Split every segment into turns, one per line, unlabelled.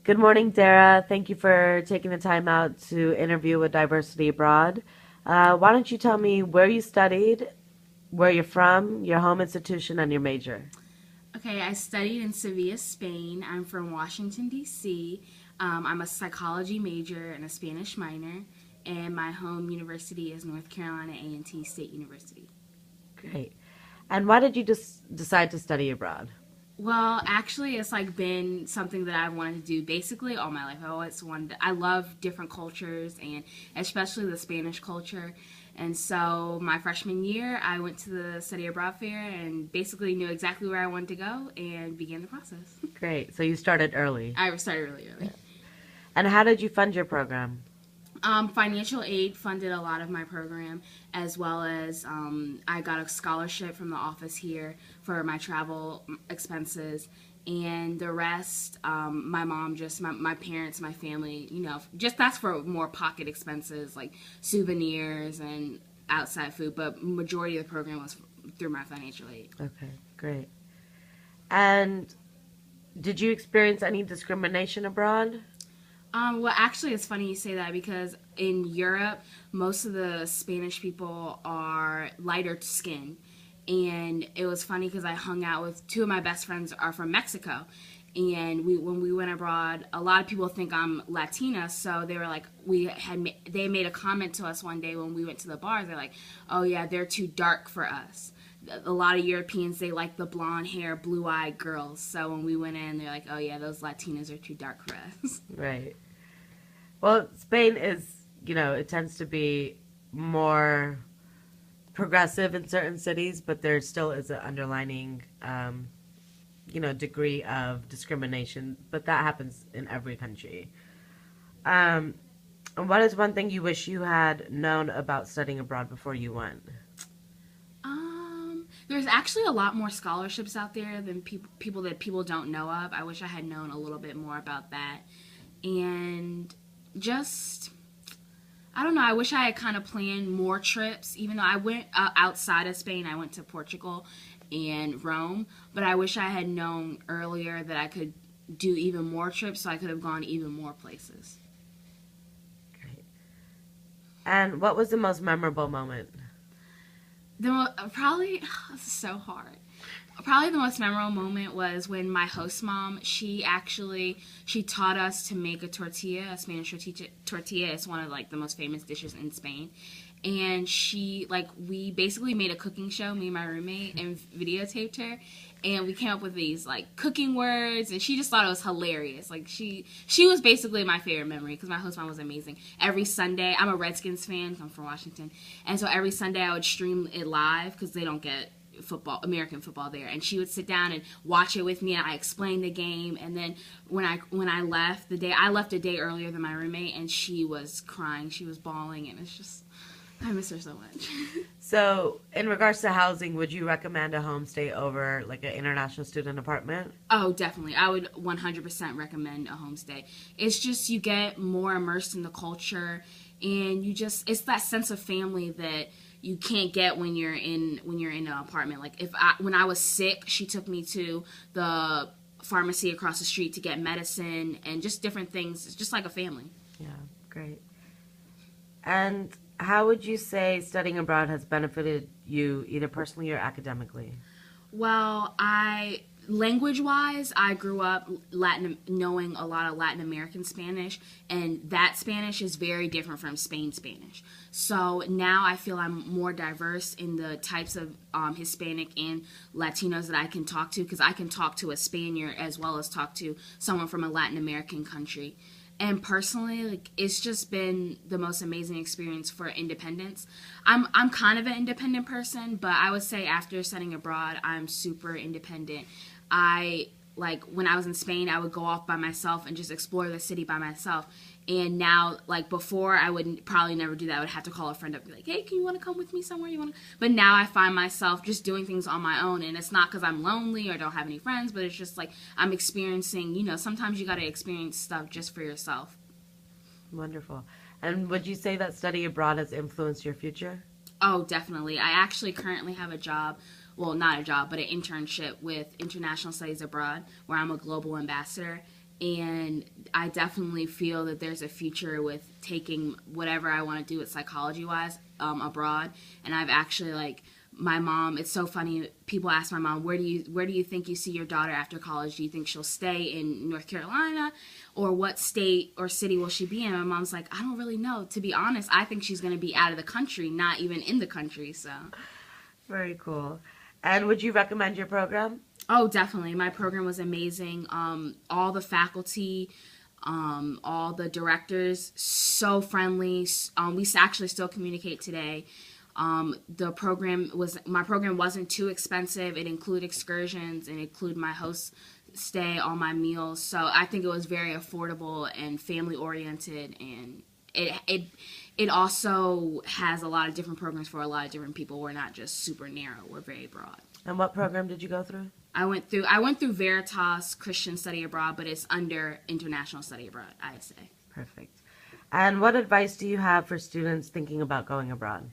Good morning, Dara. Thank you for taking the time out to interview with Diversity Abroad. Why don't you tell me where you studied, where you're from, your home institution, and your major?
Okay, I studied in Sevilla, Spain. I'm from Washington, D.C. I'm a psychology major and a Spanish minor, and my home university is North Carolina A&T State University.
Great. And why did you just decide to study abroad?
Well, actually, it's like been something that I've wanted to do basically all my life. I always wanted. I love different cultures and especially the Spanish culture. And so my freshman year, I went to the study abroad fair and basically knew exactly where I wanted to go and began the process.
Great. So you started early.
I started really early.
And how did you fund your program?
Financial aid funded a lot of my program, as well as I got a scholarship from the office here for my travel expenses. And the rest, my mom, just my parents, my family, just that's for more pocket expenses like souvenirs and outside food. But majority of the program was through my financial aid.
Okay, great. And did you experience any discrimination abroad?
Well, actually, it's funny you say that because in Europe, most of the Spanish people are lighter skin. And it was funny because I hung out with two of my best friends are from Mexico. And when we went abroad, a lot of people think I'm Latina. So they were like, they made a comment to us one day when we went to the bars. They're like, oh, yeah, they're too dark for us. A lot of Europeans, they like the blonde hair, blue-eyed girls. So when we went in, they're like, oh, yeah, those Latinas are too dark for us.
Right. Well, Spain is, it tends to be more progressive in certain cities, but there still is an underlining, degree of discrimination. But that happens in every country. And what is one thing you wish you had known about studying abroad before you went?
There's actually a lot more scholarships out there than people that people don't know of. I wish I had known a little bit more about that. And just, I don't know, I wish I had kind of planned more trips, even though I went outside of Spain. I went to Portugal and Rome, but I wish I had known earlier that I could do even more trips so I could have gone even more places.
Great. And what was the most memorable moment?
Probably, this is so hard. Probably the most memorable moment was when my host mom, she taught us to make a tortilla, a Spanish tortilla. It's one of like the most famous dishes in Spain. And we basically made a cooking show, me and my roommate, and videotaped her. And we came up with these like cooking words, and she just thought it was hilarious. Like she was basically my favorite memory because my host mom was amazing. Every Sunday, I'm a Redskins fan, 'cause I'm from Washington, and so every Sunday I would stream it live because they don't get American football there, and she would sit down and watch it with me, and I explained the game. And then when I left I left a day earlier than my roommate, and she was crying, she was bawling, and it's just, I miss her so much.
So, in regards to housing, would you recommend a homestay over like an international student apartment?
Oh, definitely. I would 100% recommend a homestay. It's just you get more immersed in the culture, and it's that sense of family that you can't get when you're in an apartment. Like when I was sick, she took me to the pharmacy across the street to get medicine and just different things. It's just like a family.
Yeah, great. And how would you say studying abroad has benefited you either personally or academically?
Well, language-wise, I grew up knowing a lot of Latin American Spanish, and that Spanish is very different from Spain Spanish. So now I feel I'm more diverse in the types of Hispanic and Latinos that I can talk to, because I can talk to a Spaniard as well as talk to someone from a Latin American country. And personally, like, it's just been the most amazing experience for independence. I'm kind of an independent person, but I would say after studying abroad, I'm super independent. When I was in Spain, I would go off by myself and just explore the city by myself. And now, like before, I would probably never do that. I would have to call a friend up and be like, hey, can you want to come with me somewhere? But now I find myself just doing things on my own. And it's not because I'm lonely or don't have any friends, but it's just like I'm experiencing, sometimes you got to experience stuff just for yourself.
Wonderful. And would you say that study abroad has influenced your future?
Oh, definitely. I actually currently have a job, well, not a job, but an internship with International Studies Abroad, where I'm a global ambassador. And I definitely feel that there's a future with taking whatever I want to do with psychology wise abroad. And I've actually like my mom. It's so funny. People ask my mom, where do you think you see your daughter after college? Do you think she'll stay in North Carolina, or what state or city will she be in? And my mom's like, I don't really know. To be honest, I think she's going to be out of the country, not even in the country. So
Very cool. And would you recommend your program?
oh, definitely. My program was amazing. All the faculty, all the directors, so friendly. We actually still communicate today. My program wasn't too expensive. It included excursions and included my host stay, all my meals. So I think it was very affordable and family oriented, and it also has a lot of different programs for a lot of different people. We're not just super narrow. We're very broad.
And what program did you go through?
I went through Veritas Christian Study Abroad, but it's under International Study Abroad, ISA.
Perfect. And what advice do you have for students thinking about going abroad?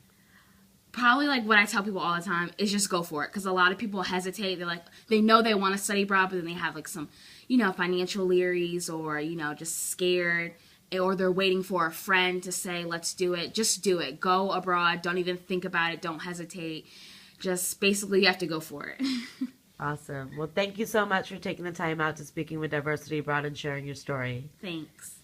Probably like what I tell people all the time is just go for it, because a lot of people hesitate. They're like, they know they want to study abroad, but then they have like some, financial leeries, or, just scared, or they're waiting for a friend to say, let's do it. Just do it. Go abroad. Don't even think about it. Don't hesitate. Just basically you have to go for it.
Awesome. Well, thank you so much for taking the time out to speaking with Diversity Abroad and sharing your story.
Thanks.